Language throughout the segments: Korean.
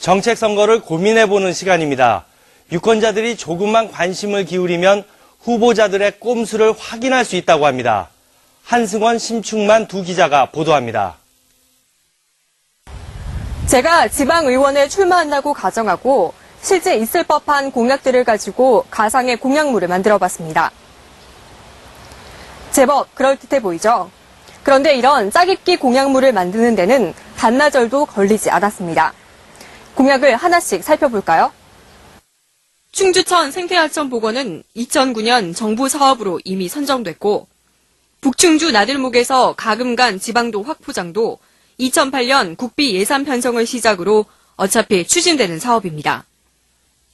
정책 선거를 고민해보는 시간입니다. 유권자들이 조금만 관심을 기울이면 후보자들의 꼼수를 확인할 수 있다고 합니다. 한승원, 심충만 두 기자가 보도합니다. 제가 지방의원에 출마한다고 가정하고 실제 있을 법한 공약들을 가지고 가상의 공약물을 만들어봤습니다. 제법 그럴듯해 보이죠? 그런데 이런 짜깁기 공약물을 만드는 데는 반나절도 걸리지 않았습니다. 공약을 하나씩 살펴볼까요? 충주천 생태하천 복원은 2009년 정부 사업으로 이미 선정됐고, 북충주 나들목에서 가금간 지방도 확포장도 2008년 국비 예산 편성을 시작으로 어차피 추진되는 사업입니다.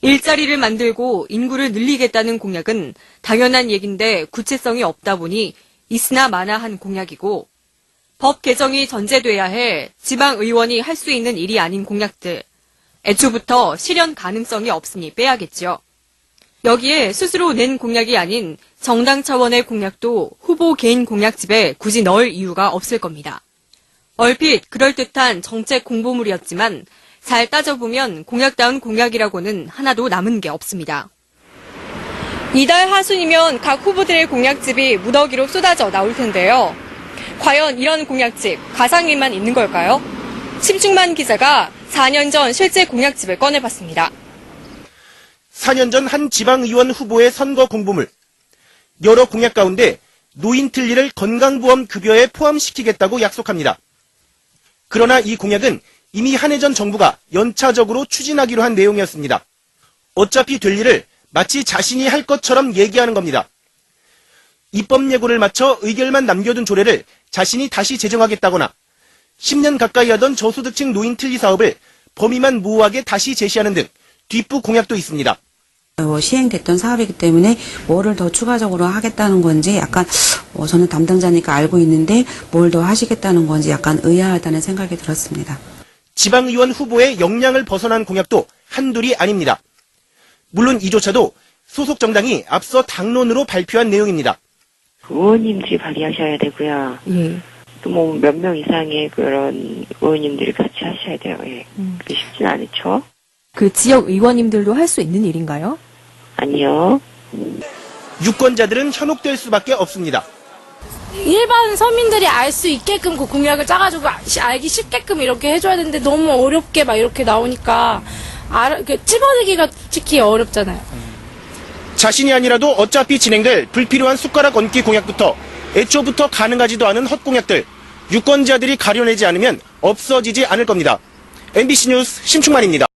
일자리를 만들고 인구를 늘리겠다는 공약은 당연한 얘긴데 구체성이 없다 보니 있으나 마나한 공약이고, 법 개정이 전제돼야 해 지방의원이 할 수 있는 일이 아닌 공약들, 애초부터 실현 가능성이 없으니 빼야겠죠. 여기에 스스로 낸 공약이 아닌 정당 차원의 공약도 후보 개인 공약집에 굳이 넣을 이유가 없을 겁니다. 얼핏 그럴듯한 정책 공보물이었지만 잘 따져보면 공약다운 공약이라고는 하나도 남은 게 없습니다. 이달 하순이면 각 후보들의 공약집이 무더기로 쏟아져 나올 텐데요. 과연 이런 공약집, 가상일만 있는 걸까요? 심충만 기자가 4년 전 실제 공약집을 꺼내봤습니다. 4년 전 한 지방의원 후보의 선거 공보물. 여러 공약 가운데 노인 틀니를 건강보험 급여에 포함시키겠다고 약속합니다. 그러나 이 공약은 이미 한 해 전 정부가 연차적으로 추진하기로 한 내용이었습니다. 어차피 될 일을 마치 자신이 할 것처럼 얘기하는 겁니다. 입법 예고를 마쳐 의결만 남겨둔 조례를 자신이 다시 제정하겠다거나 10년 가까이 하던 저소득층 노인 틀니 사업을 범위만 모호하게 다시 제시하는 등 뒷부 공약도 있습니다. 시행됐던 사업이기 때문에 뭐를 더 추가적으로 하겠다는 건지 약간 저는 담당자니까 알고 있는데 뭘 더 하시겠다는 건지 약간 의아하다는 생각이 들었습니다. 지방의원 후보의 역량을 벗어난 공약도 한둘이 아닙니다. 물론 이조차도 소속 정당이 앞서 당론으로 발표한 내용입니다. 의원님들이 발의하셔야 되고요. 또 뭐 몇 명 이상의 그런 의원님들이 같이 하셔야 돼요. 예. 그게 쉽진 않죠. 그 지역 의원님들도 할 수 있는 일인가요? 아니요. 유권자들은 현혹될 수밖에 없습니다. 일반 서민들이 알 수 있게끔 그 공약을 짜가지고 알기 쉽게끔 이렇게 해줘야 되는데 너무 어렵게 막 이렇게 나오니까 찝어내기가 특히 어렵잖아요. 자신이 아니라도 어차피 진행될 불필요한 숟가락 얹기 공약부터 애초부터 가능하지도 않은 헛공약들, 유권자들이 가려내지 않으면 없어지지 않을 겁니다. MBC 뉴스 심충만입니다.